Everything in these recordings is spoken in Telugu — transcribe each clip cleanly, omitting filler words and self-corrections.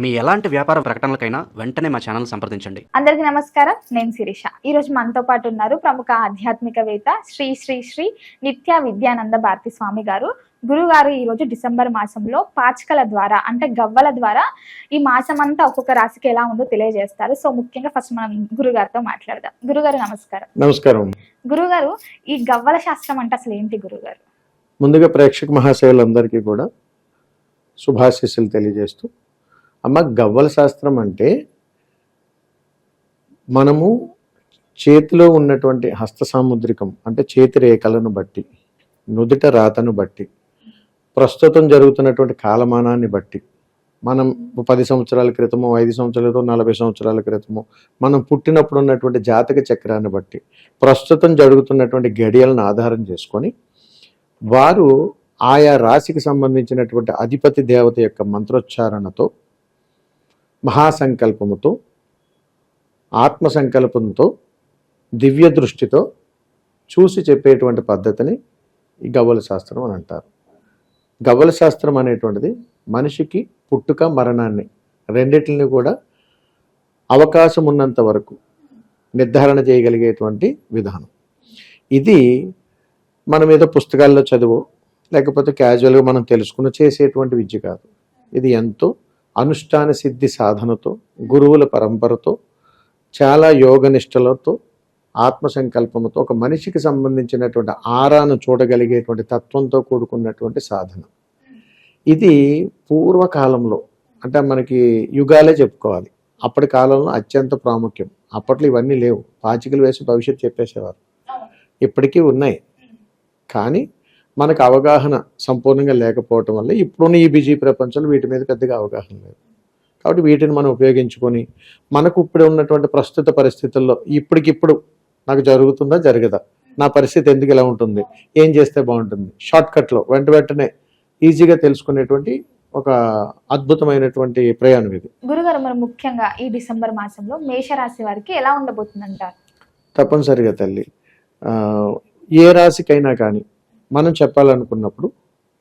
మీ ఎలాంటి వ్యాపార ప్రకటనలకైనా వెంటనే మా ఛానల్ సంప్రదించండి. అందరికీ నమస్కారం. నేను శిరీష. ఈరోజు మనతో పాటు ఉన్నారు ప్రముఖ ఆధ్యాత్మికవేత్త శ్రీ శ్రీ శ్రీ నిత్య విద్యానంద భారతి స్వామి గారు. గురుగారు ఈరోజు డిసెంబర్ మాసంలో పాచికల ద్వారా అంటే గవ్వల ద్వారా ఈ మాసం అంతా ఒక్కొక్క రాశికి ఎలా ఉందో తెలియజేస్తారు. సో ముఖ్యంగా ఫస్ట్ మనం గురుగారితో మాట్లాడదాం. గురుగారు నమస్కారం. నమస్కారం. గురుగారు, ఈ గవ్వల శాస్త్రం అంటే అసలు ఏంటి గురుగారు? ముందుగా ప్రేక్షక మహాశయులందరికీ కూడా శుభాశీస్సులు తెలియజేస్తూ, అమ్మ, గవ్వల శాస్త్రం అంటే మనము చేతిలో ఉన్నటువంటి హస్త సాముద్రికం అంటే చేతి రేఖలను బట్టి, నుదిట రాతను బట్టి, ప్రస్తుతం జరుగుతున్నటువంటి కాలమానాన్ని బట్టి, మనం 10 సంవత్సరాల క్రితము, 5 సంవత్సరాల క్రితం, 40 సంవత్సరాల క్రితము, మనం పుట్టినప్పుడు ఉన్నటువంటి జాతక చక్రాన్ని బట్టి, ప్రస్తుతం జరుగుతున్నటువంటి గడియలను ఆధారం చేసుకొని వారు ఆయా రాశికి సంబంధించినటువంటి అధిపతి దేవత యొక్క మంత్రోచ్చారణతో, మహాసంకల్పముతో, ఆత్మ సంకల్పంతో, దివ్య దృష్టితో చూసి చెప్పేటువంటి పద్ధతిని ఈ గవ్వల శాస్త్రం అని అంటారు. గవ్వల శాస్త్రం అనేటువంటిది మనిషికి పుట్టుక మరణాన్ని రెండిటిని కూడా అవకాశం ఉన్నంత వరకు నిర్ధారణ చేయగలిగేటువంటి విధానం. ఇది మనం ఏదో పుస్తకాల్లో చదువు లేకపోతే క్యాజువల్గా మనం తెలుసుకుని చేసేటువంటి విద్య కాదు. ఇది ఎంతో అనుష్ఠాన సిద్ధి సాధనతో, గురువుల పరంపరతో, చాలా యోగ నిష్టలతో, ఆత్మ సంకల్పంతో, ఒక మనిషికి సంబంధించినటువంటి ఆరాను చూడగలిగేటువంటి తత్వంతో కూడుకున్నటువంటి సాధన. ఇది పూర్వకాలంలో అంటే మనకి యుగాలే చెప్పుకోవాలి. అప్పటి కాలంలో అత్యంత ప్రాముఖ్యం. అప్పట్లో ఇవన్నీ లేవు. పాచికలు వేసి భవిష్యత్తు చెప్పేసేవారు. ఇప్పటికీ ఉన్నాయి, కానీ మనకు అవగాహన సంపూర్ణంగా లేకపోవటం వల్ల ఇప్పుడున్న ఈ బిజీ ప్రపంచంలో వీటి మీద పెద్దగా అవగాహన లేదు. కాబట్టి వీటిని మనం ఉపయోగించుకొని మనకు ఇప్పుడు ఉన్నటువంటి ప్రస్తుత పరిస్థితుల్లో ఇప్పటికిప్పుడు నాకు జరుగుతుందా జరగదా, నా పరిస్థితి ఎందుకు ఇలా ఉంటుంది, ఏం చేస్తే బాగుంటుంది, షార్ట్కట్లో వెంటనే ఈజీగా తెలుసుకునేటువంటి ఒక అద్భుతమైనటువంటి ప్రయాణం ఇది. గురుగారు, మరి ముఖ్యంగా ఈ డిసెంబర్ మాసంలో మేషరాశి వారికి ఎలా ఉండబోతుందంటారు? తప్పనిసరిగా తల్లి, ఏ రాశికైనా కానీ మనం చెప్పాలనుకున్నప్పుడు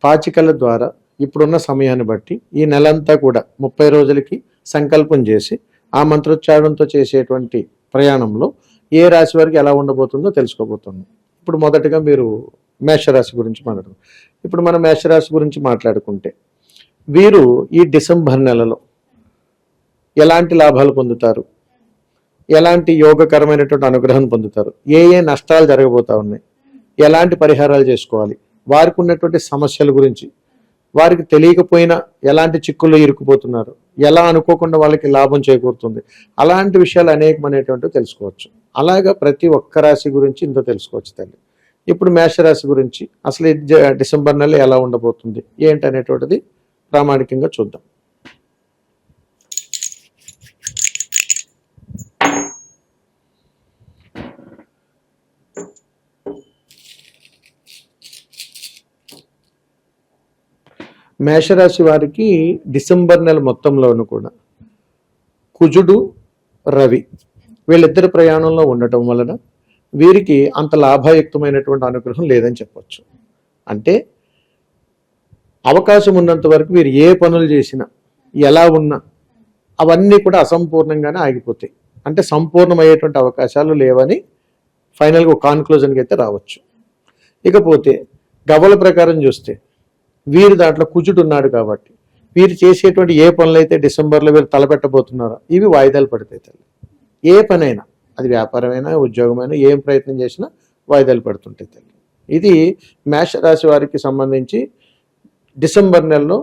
పాచికల ద్వారా ఇప్పుడున్న సమయాన్ని బట్టి ఈ నెలంతా కూడా 30 రోజులకి సంకల్పం చేసి ఆ మంత్రోచ్చారణంతో చేసేటువంటి ప్రయాణంలో ఏ రాశి వారికి ఎలా ఉండబోతుందో తెలుసుకోబోతున్నాం. ఇప్పుడు మొదటగా మీరు మేషరాశి గురించి మాట్లాడుకుంటాం. ఇప్పుడు మనం మేషరాశి గురించి మాట్లాడుకుంటే వీరు ఈ డిసెంబర్ నెలలో ఎలాంటి లాభాలు పొందుతారు, ఎలాంటి యోగకరమైనటువంటి అనుగ్రహం పొందుతారు, ఏ నష్టాలు జరగబోతా ఉన్నాయి, ఎలాంటి పరిహారాలు చేసుకోవాలి, వారికి ఉన్నటువంటి సమస్యల గురించి, వారికి తెలియకపోయినా ఎలాంటి చిక్కుల్లో ఇరుక్కుపోతున్నారు, ఎలా అనుకోకుండా వాళ్ళకి లాభం చేకూరుతుంది, అలాంటి విషయాలు అనేకమైనటువంటివి తెలుసుకోవచ్చు. అలాగా ప్రతి ఒక్క రాశి గురించి ఇంత తెలుసుకోవచ్చు తల్లి. ఇప్పుడు మేషరాశి గురించి అసలు డిసెంబర్ నెల ఎలా ఉండబోతుంది ఏంటనేటువంటిది ప్రామాణికంగా చూద్దాం. మేషరాశి వారికి డిసెంబర్ నెల మొత్తంలోనూ కూడా కుజుడు, రవి వీళ్ళిద్దరి ప్రయాణంలో ఉండటం వలన వీరికి అంత లాభయుక్తమైనటువంటి అనుగ్రహం లేదని చెప్పచ్చు. అంటే అవకాశం ఉన్నంత వరకు వీరు ఏ పనులు చేసినా, ఎలా ఉన్నా అవన్నీ కూడా అసంపూర్ణంగానే ఆగిపోతాయి. అంటే సంపూర్ణమయ్యేటువంటి అవకాశాలు లేవని ఫైనల్గా ఒక కాన్క్లూజన్కి అయితే రావచ్చు. ఇకపోతే గవ్వల ప్రకారం చూస్తే వీరి దాంట్లో కుజుడు ఉన్నాడు కాబట్టి వీరు చేసేటువంటి ఏ పనులైతే డిసెంబర్లో వీరు తలపెట్టబోతున్నారో ఇవి వాయిదాలు పడతాయి తల్లి. ఏ పనైనా, అది వ్యాపారమైనా ఉద్యోగమైనా, ఏం ప్రయత్నం చేసినా వాయిదాలు పడుతుంటాయి తల్లి. ఇది మేషరాశి వారికి సంబంధించి డిసెంబర్ నెలలో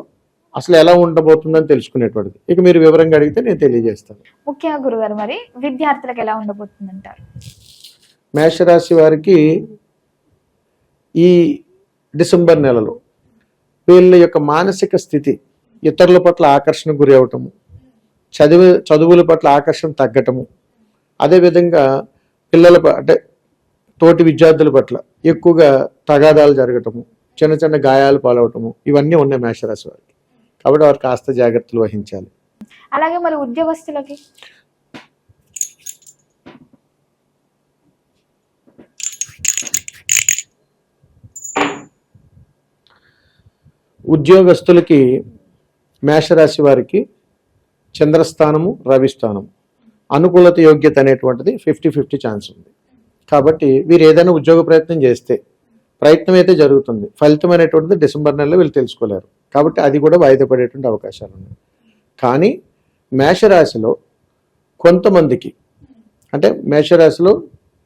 అసలు ఎలా ఉండబోతుందని తెలుసుకునేటువంటిది. ఇక మీరు వివరంగా అడిగితే నేను తెలియజేస్తాను. ముఖ్యంగా గురుగారు, మరి విద్యార్థులకు ఎలా ఉండబోతుందంటారు? మేషరాశి వారికి ఈ డిసెంబర్ నెలలో వీళ్ళ యొక్క మానసిక స్థితి ఇతరుల పట్ల ఆకర్షణకు గురి అవటము, చదువుల పట్ల ఆకర్షణ తగ్గటము, అదేవిధంగా పిల్లల అంటే తోటి విద్యార్థుల పట్ల ఎక్కువగా తగాదాలు జరగటము, చిన్న చిన్న గాయాలు పాలవటము, ఇవన్నీ ఉన్నాయి మేషరాశి వారికి. కాబట్టి వారు కాస్త జాగ్రత్తలు వహించాలి. అలాగే మరి ఉద్యోగస్తులకి ఉద్యోగస్తులకి మేషరాశి వారికి చంద్రస్థానము, రవిస్థానము, అనుకూలత యోగ్యత అనేటువంటిది 50-50 ఛాన్స్ ఉంది. కాబట్టి వీరు ఏదైనా ఉద్యోగ ప్రయత్నం చేస్తే ప్రయత్నం అయితే జరుగుతుంది, ఫలితం అనేటువంటిది డిసెంబర్ నెలలో వీళ్ళు తెలుసుకోలేరు. కాబట్టి అది కూడా వాయిదా పడేటువంటి అవకాశాలు ఉన్నాయి. కానీ మేషరాశిలో కొంతమందికి, అంటే మేషరాశిలో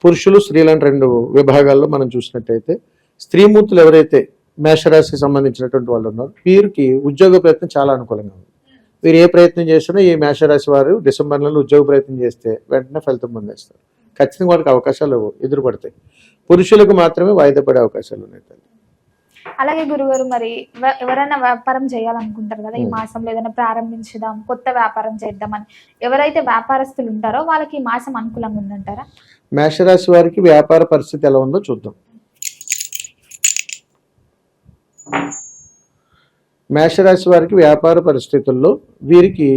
పురుషులు స్త్రీలను 2 విభాగాల్లో మనం చూసినట్టయితే, స్త్రీమూర్తులు ఎవరైతే మేషరాశికి సంబంధించినటువంటి వాళ్ళు ఉన్నారో వీరికి ఉద్యోగ ప్రయత్నం చాలా అనుకూలంగా ఉంది. వీరు ఏ ప్రయత్నం చేసినా ఈ మేషరాశి వారు డిసెంబర్ నెలలో ఉద్యోగ ప్రయత్నం చేస్తే వెంటనే ఫలితం పొందేస్తారు. ఖచ్చితంగా వాళ్ళకి అవకాశాలు ఎదురుపడతాయి. పురుషులకు మాత్రమే వాయిదా పడే అవకాశాలు ఉన్నాయి. అలాగే గురుగారు, మరి ఎవరైనా వ్యాపారం చేయాలనుకుంటారు కదా, ఈ మాసంలో ఏదైనా ప్రారంభించుదాం, కొత్త వ్యాపారం చేద్దామని ఎవరైతే వ్యాపారస్తులు ఉంటారో వాళ్ళకి ఈ మాసం అనుకూలంగా ఉందంటారా? మేషరాశి వారికి వ్యాపార పరిస్థితి ఎలా ఉందో చూద్దాం. మేషరాశి వారికి వ్యాపార పరిస్థితుల్లో వీరికి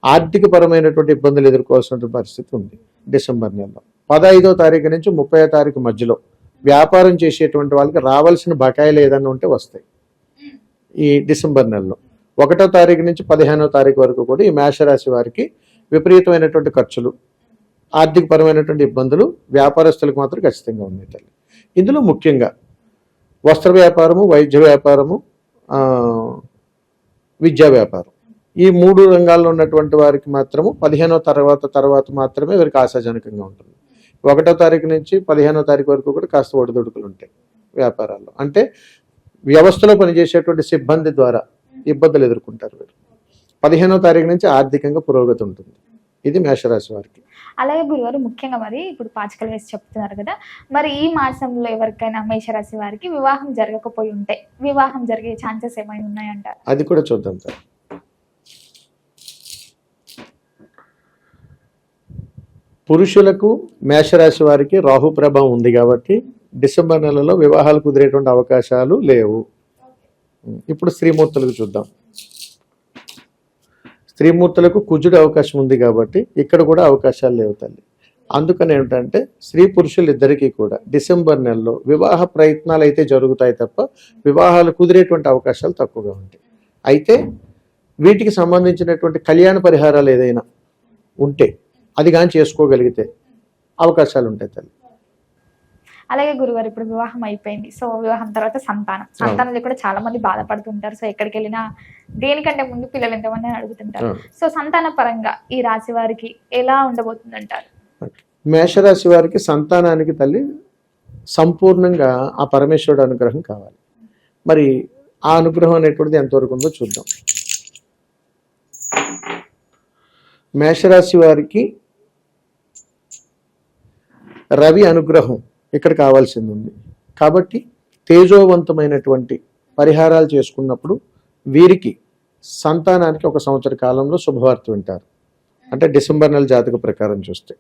ఆర్థిక పరమైనటువంటి ఇబ్బందులు ఎదుర్కోవాల్సిన పరిస్థితి ఉంది. డిసెంబర్ నెలలో 15వ తారీఖు నుంచి 30వ తారీఖు మధ్యలో వ్యాపారం చేసేటువంటి వాళ్ళకి రావాల్సిన బకాయిలు ఏదైనా ఉంటే వస్తాయి. ఈ డిసెంబర్ నెలలో 1వ తారీఖు నుంచి 15వ తారీఖు వరకు కూడా ఈ మేషరాశి వారికి విపరీతమైనటువంటి ఖర్చులు, ఆర్థిక పరమైనటువంటి ఇబ్బందులు వ్యాపారస్తులకు మాత్రం ఖచ్చితంగా ఉన్నాయి తల్లి. ఇందులో ముఖ్యంగా వస్త్ర వ్యాపారము, వైద్య వ్యాపారము, విద్యా వ్యాపారం, ఈ 3 రంగాల్లో ఉన్నటువంటి వారికి మాత్రము 15వ తర్వాత మాత్రమే వీరికి ఆశాజనకంగా ఉంటుంది. 1వ తారీఖు నుంచి 15వ తారీఖు వరకు కూడా కాస్త ఒడిదుడుకులు ఉంటాయి వ్యాపారాల్లో. అంటే వ్యవస్థలో పనిచేసేటువంటి సిబ్బంది ద్వారా ఇబ్బందులు ఎదుర్కొంటారు వీరు. 15వ తారీఖు నుంచి ఆర్థికంగా పురోగతి ఉంటుంది. ఇది మేషరాశి వారికి. అలాగే గురుగారు, ముఖ్యంగా మరి ఇప్పుడు పాచికలు వేసి చెప్తున్నారు కదా, మరి ఈ మాసంలో ఎవరికైనా మేషరాశి వారికి వివాహం జరగకపోయి ఉంటే వివాహం జరిగే ఛాన్సెస్ ఏమైనా ఉన్నాయంటారు? అది కూడా చూద్దాం సార్. పురుషులకు మేషరాశి వారికి రాహు ప్రభావం ఉంది కాబట్టి డిసెంబర్ నెలలో వివాహాలు కుదిరేటువంటి అవకాశాలు లేవు. ఇప్పుడు స్త్రీమూర్తులకు చూద్దాం. స్త్రీమూర్తులకు కుజుడు అవకాశం ఉంది కాబట్టి ఇక్కడ కూడా అవకాశాలు లేవు తల్లి. అందుకని ఏమిటంటే స్త్రీ పురుషులు ఇద్దరికీ కూడా డిసెంబర్ నెలలో వివాహ ప్రయత్నాలు అయితే జరుగుతాయి తప్ప వివాహాలు కుదిరేటువంటి అవకాశాలు తక్కువగా ఉంటాయి. అయితే వీటికి సంబంధించినటువంటి కళ్యాణ పరిహారాలు ఏదైనా ఉంటే అది కానీ చేసుకోగలిగితే అవకాశాలు ఉంటాయి తల్లి. అలాగే గురుగారు, ఇప్పుడు వివాహం అయిపోయింది, సో వివాహం తర్వాత సంతానం కూడా చాలా మంది బాధపడుతుంటారు. సో ఎక్కడికి వెళ్ళినా దేనికంటే ముందు పిల్లలు ఎంతమంది అని అడుగుతుంటారు. సో సంతాన పరంగా ఈ రాశి వారికి ఎలా ఉండబోతుందంటారు? మేషరాశి వారికి సంతానానికి తల్లి సంపూర్ణంగా ఆ పరమేశ్వరుడు అనుగ్రహం కావాలి. మరి ఆ అనుగ్రహం అనేటువంటిది ఎంతవరకు ఉందో చూద్దాం. మేషరాశి వారికి రవి అనుగ్రహం ఇక్కడ కావాల్సింది ఉంది కాబట్టి తేజోవంతమైనటువంటి పరిహారాలు చేసుకున్నప్పుడు వీరికి సంతానానికి 1 సంవత్సర కాలంలో శుభవార్త వింటారు. అంటే డిసెంబర్ నెల జాతక ప్రకారం చూస్తే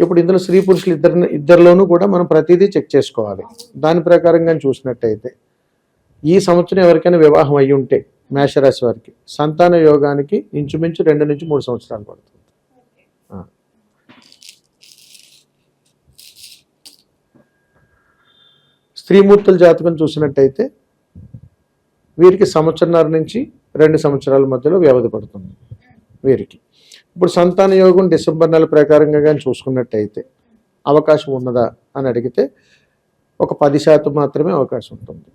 ఇప్పుడు ఇందులో స్త్రీ పురుషులు ఇద్దరిలోనూ కూడా మనం ప్రతిదీ చెక్ చేసుకోవాలి. దాని ప్రకారంగా చూసినట్టయితే ఈ సంవత్సరం ఎవరికైనా వివాహం అయ్యి ఉంటే మేషరాశి వారికి సంతాన యోగానికి ఇంచుమించు 2 నుంచి 3 సంవత్సరాలు పడుతుంది. స్త్రీమూర్తుల జాతకం చూసినట్టయితే వీరికి 1.5 సంవత్సరం నుంచి 2 సంవత్సరాల మధ్యలో వ్యవధి పడుతుంది వీరికి. ఇప్పుడు సంతాన యోగం డిసెంబర్ నెల ప్రకారంగా కానీ చూసుకున్నట్టయితే అవకాశం ఉన్నదా అని అడిగితే ఒక 10% మాత్రమే అవకాశం ఉంటుంది.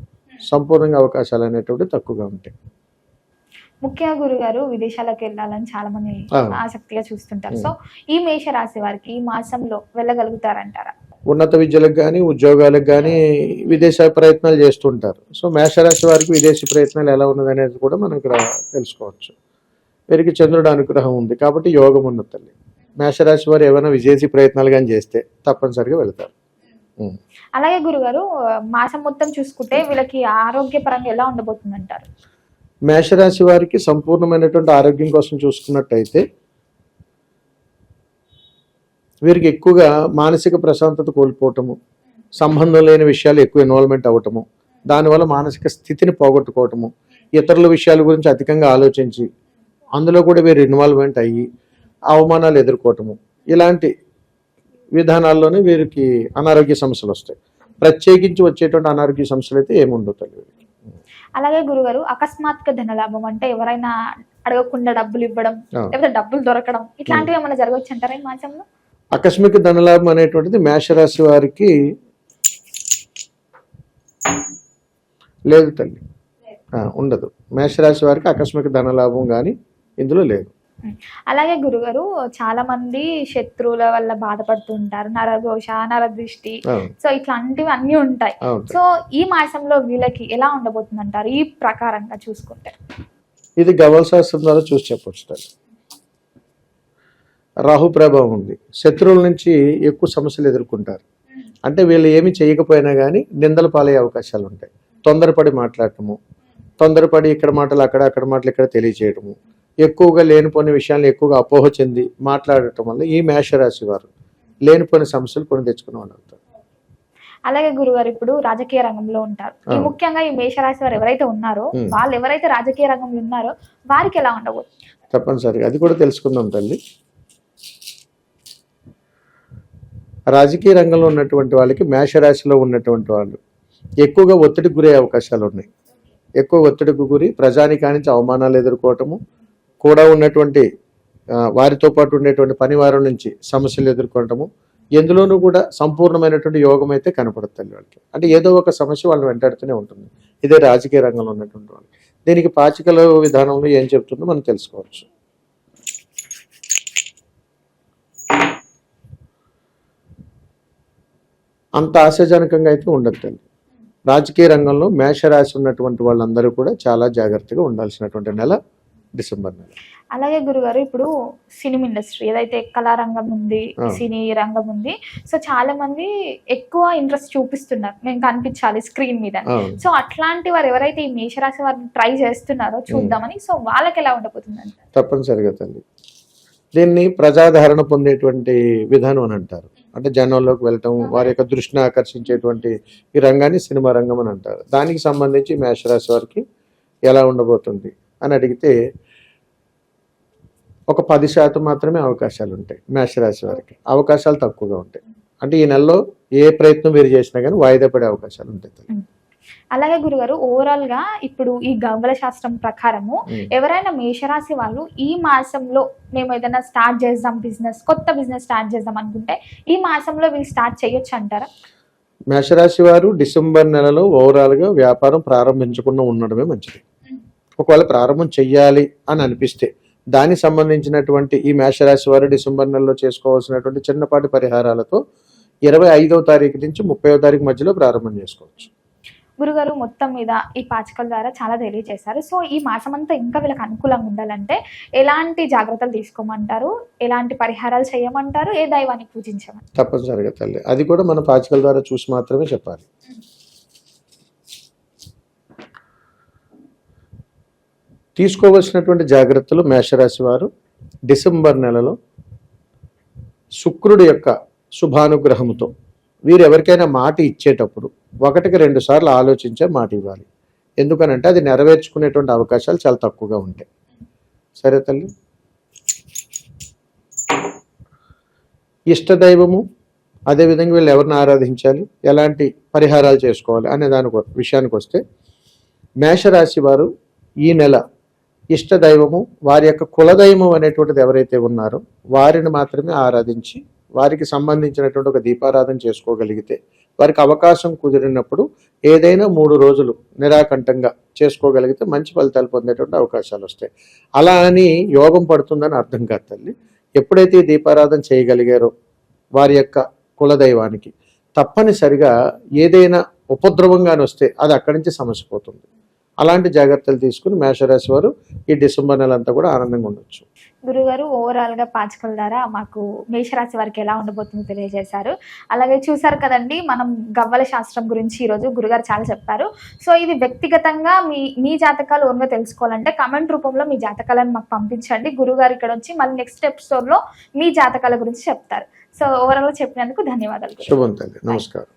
సంపూర్ణంగా అవకాశాలు అనేటువంటి తక్కువగా ఉంటాయి. ముఖ్యంగా గురుగారు, విదేశాలకు వెళ్ళాలని చాలా మంది ఆసక్తిగా చూస్తుంటారు. సో ఈ మేష రాశి వారికి ఈ మాసంలో వెళ్ళగలుగుతారంటారా? ఉన్నత విద్యలకు కానీ ఉద్యోగాలకు కానీ విదేశీ ప్రయత్నాలు చేస్తుంటారు. సో మేషరాశి వారికి విదేశీ ప్రయత్నాలు ఎలా ఉన్నది అనేది కూడా మనం ఇక్కడ తెలుసుకోవచ్చు. వీరికి చంద్రుడు అనుగ్రహం ఉంది కాబట్టి యోగం ఉన్న తల్లి. మేషరాశి వారు ఏమైనా విదేశీ ప్రయత్నాలు కానీ చేస్తే తప్పనిసరిగా వెళ్తారు. అలాగే గురుగారు, మాసం మొత్తం చూసుకుంటే వీళ్ళకి ఆరోగ్యపరంగా ఎలా ఉండబోతుంది అంటారు? మేషరాశి వారికి సంపూర్ణమైనటువంటి ఆరోగ్యం కోసం చూసుకున్నట్టయితే వీరికి ఎక్కువగా మానసిక ప్రశాంతత కోల్పోవటము, సంబంధం లేని విషయాలు ఎక్కువ ఇన్వాల్వ్మెంట్ అవ్వటము, దానివల్ల మానసిక స్థితిని పోగొట్టుకోవటము, ఇతరుల విషయాల గురించి అధికంగా ఆలోచించి అందులో కూడా వీరు ఇన్వాల్వ్మెంట్ అయ్యి అవమానాలు ఎదుర్కోవటము, ఇలాంటి విధానాల్లోనే వీరికి అనారోగ్య సమస్యలు వస్తాయి. ప్రత్యేకించి వచ్చేటువంటి అనారోగ్య సమస్యలు అయితే ఏముండవు తల్లి. అలాగే గురుగారు, అకస్మాత్తుగా ధనలాభం అంటే ఎవరైనా అడగకుండా డబ్బులు ఇవ్వడం, ఆ. లేకపోతే డబ్బులు దొరకడం, ఇట్లాంటివి ఏమైనా జరగవచ్చు అంటారా ఈ మాసంలో? ఆకస్మిక ధనలాభం అనేటువంటిది మేషరాశి వారికి లేదు తల్లి, ఉండదు. మేషరాశి వారికి ఆకస్మిక ధనలాభం కానీ ఇందులో లేదు. అలాగే గురుగారు, చాలా మంది శత్రువుల వల్ల బాధపడుతూ ఉంటారు, నరఘోష, నరదృష్టి, అవును, సో ఇట్లాంటివి అన్ని ఉంటాయి. అవును. సో ఈ మాసంలో వీళ్ళకి ఎలా ఉండబోతుంది అంటారు ఈ ప్రకారంగా చూసుకుంటే? ఇది గవ్వల శాస్త్రం ద్వారా చూసి చెప్పొచ్చు తల్లి. రాహు ప్రభావం ఉంది, శత్రువుల నుంచి ఎక్కువ సమస్యలు ఎదుర్కొంటారు. అంటే వీళ్ళు ఏమి చేయకపోయినా కానీ నిందలు పాలయ్యే అవకాశాలు ఉంటాయి. తొందరపడి మాట్లాడటము, తొందరపడి ఇక్కడ మాటలు అక్కడ, అక్కడ మాటలు ఇక్కడ తెలియచేయటము, ఎక్కువగా లేనిపోని విషయాలను ఎక్కువగా అపోహ చెంది మాట్లాడటం వల్ల ఈ మేషరాశి వారు లేనిపోని సమస్యలు కొని తెచ్చుకునే వాళ్ళు అవుతారు. అలాగే గురుగారు, ఇప్పుడు రాజకీయ రంగంలో ఉంటారు, ఈ ముఖ్యంగా ఈ మేషరాశి వారు ఎవరైతే ఉన్నారో వాళ్ళు ఎవరైతే రాజకీయ రంగంలో ఉన్నారో వారికి ఎలా ఉండబోతుంది? తప్పనిసరిగా అది కూడా తెలుసుకుందాం తల్లి. రాజకీయ రంగంలో ఉన్నటువంటి వాళ్ళకి, మేషరాశిలో ఉన్నటువంటి వాళ్ళు ఎక్కువగా ఒత్తిడికి గురయ్యే అవకాశాలు ఉన్నాయి. ఎక్కువ ఒత్తిడికి గురి, ప్రజానికానికి అవమానాలు ఎదుర్కోవటము, కూడా ఉన్నటువంటి వారితో పాటు ఉండేటువంటి పనివారం నుంచి సమస్యలు ఎదుర్కోవటము, ఎందులోనూ కూడా సంపూర్ణమైనటువంటి యోగం అయితే కనపడుతుంది వాళ్ళకి. అంటే ఏదో ఒక సమస్య వాళ్ళని వెంటాడుతూనే ఉంటుంది. ఇదే రాజకీయ రంగంలో ఉన్నటువంటి వాళ్ళు. దీనికి పాచికల విధానంలో ఏం చెప్తుందో మనం తెలుసుకోవచ్చు. అంత ఆశాజనకంగా అయితే ఉండదు. రాజకీయ రంగంలో మేషరాశి ఉన్నటువంటి వాళ్ళందరూ కూడా చాలా జాగ్రత్తగా ఉండాల్సినటువంటి నెల డిసెంబర్ నెల. అలాగే గురుగారు, ఇప్పుడు సినిమా ఇండస్ట్రీ ఏదైతే కళారంగం ఉంది, సినీ రంగం ఉంది, సో చాలా మంది ఎక్కువ ఇంట్రెస్ట్ చూపిస్తున్నారు మేము కనిపించాలి స్క్రీన్ మీద. సో అట్లాంటి వారు ఎవరైతే ఈ మేషరాశి వారిని ట్రై చేస్తున్నారో చూద్దామని, సో వాళ్ళకి ఎలా ఉండబోతుంది? తప్పనిసరిగా తల్లి, దీన్ని ప్రజాదరణ పొందేటువంటి విధానం అని అంటారు. అంటే జనంలోకి వెళ్ళటం, వారి యొక్క దృష్టిని ఆకర్షించేటువంటి ఈ రంగాన్ని సినిమా రంగం అని అంటారు. దానికి సంబంధించి మేషరాశి వారికి ఎలా ఉండబోతుంది అని అడిగితే ఒక 10% మాత్రమే అవకాశాలు ఉంటాయి. మేషరాశి వారికి అవకాశాలు తక్కువగా ఉంటాయి. అంటే ఈ నెలలో ఏ ప్రయత్నం మీరు చేసినా కానీ వాయిదా పడే అవకాశాలు ఉంటాయి. అలాగే గురుగారు, ఓవరాల్ గా ఇప్పుడు ఈ గవ్వల శాస్త్రం ప్రకారము ఎవరైనా మేషరాశి వాళ్ళు ఈ మాసంలో మేము ఏదైనా స్టార్ట్ చేద్దాం బిజినెస్, కొత్త బిజినెస్ స్టార్ట్ చేద్దాం అనుకుంటే ఈ మాసంలో వీళ్ళు స్టార్ట్ చేయొచ్చు అంటారా? మేషరాశి వారు డిసెంబర్ నెలలో ఓవరాల్ గా వ్యాపారం ప్రారంభించకుండా ఉండడమే మంచిది. ఒకవేళ ప్రారంభం చెయ్యాలి అని అనిపిస్తే దానికి సంబంధించినటువంటి ఈ మేషరాశి వారు డిసెంబర్ నెలలో చేసుకోవాల్సినటువంటి చిన్నపాటి పరిహారాలతో 25వ తారీఖు నుంచి 30వ తారీఖు మధ్యలో ప్రారంభం చేసుకోవచ్చు. గురుగారు, మొత్తం మీద ఈ పాచికల ద్వారా చాలా తెలియజేశారు. సో ఈ మాసం అంతా ఇంకా వీళ్ళకి అనుకూలంగా ఉండాలంటే ఎలాంటి జాగ్రత్తలు తీసుకోమంటారు, ఎలాంటి పరిహారాలు చేయమంటారు, ఏ దైవాన్ని పూజించమంటారు? తప్పనిసరిగా తల్లి, అది కూడా మన పాచికల ద్వారా చూసి మాత్రమే చెప్పాలి. తీసుకోవలసినటువంటి జాగ్రత్తలు మేషరాశి వారు డిసెంబర్ నెలలో శుక్రుడి యొక్క శుభానుగ్రహంతో వీరు ఎవరికైనా మాట ఇచ్చేటప్పుడు 1-2 సార్లు ఆలోచించే మాట ఇవ్వాలి. ఎందుకనంటే అది నెరవేర్చుకునేటువంటి అవకాశాలు చాలా తక్కువగా ఉంటాయి. సరే తల్లి. ఇష్టదైవము, అదేవిధంగా వీళ్ళు ఎవరిని ఆరాధించాలి, ఎలాంటి పరిహారాలు చేసుకోవాలి అనే దాని విషయానికి వస్తే మేషరాశి వారు ఈ నెల ఇష్టదైవము, వారి యొక్క కులదైవం అనేటువంటిది ఎవరైతే ఉన్నారో వారిని మాత్రమే ఆరాధించి వారికి సంబంధించినటువంటి ఒక దీపారాధన చేసుకోగలిగితే, వారికి అవకాశం కుదిరినప్పుడు ఏదైనా 3 రోజులు నిరాకంఠంగా చేసుకోగలిగితే మంచి ఫలితాలు పొందేటువంటి అవకాశాలు వస్తాయి. అలా అని యోగం పడుతుందని అర్థం కాదు తల్లి. ఎప్పుడైతే ఈ దీపారాధన చేయగలిగారో వారి యొక్క కులదైవానికి, తప్పనిసరిగా ఏదైనా ఉపద్రవంగానే వస్తే అది అక్కడి నుంచి సమస్య పోతుంది. అలాంటి జాగ్రత్తలు తీసుకుని మేషరాశి వారు ఈ డిసెంబర్ నెల అంతా కూడా ఆనందంగా ఉండొచ్చు. గురుగారు, ఓవరాల్ గా పాచికల ద్వారా మాకు మేషరాశి వారికి ఎలా ఉండబోతుందో తెలియజేశారు. అలాగే చూసారు కదండి, మనం గవ్వల శాస్త్రం గురించి ఈరోజు గురుగారు చాలా చెప్పారు. సో ఇది వ్యక్తిగతంగా మీ జాతకాలు ఓన్గా తెలుసుకోవాలంటే కమెంట్ రూపంలో మీ జాతకాలను మాకు పంపించండి. గురుగారు ఇక్కడ వచ్చి మళ్ళీ నెక్స్ట్ ఎపిసోడ్ లో మీ జాతకాల గురించి చెప్తారు. సో ఓవరాల్ గా చెప్పినందుకు ధన్యవాదాలు. శుభం తల్లి, నమస్కారం.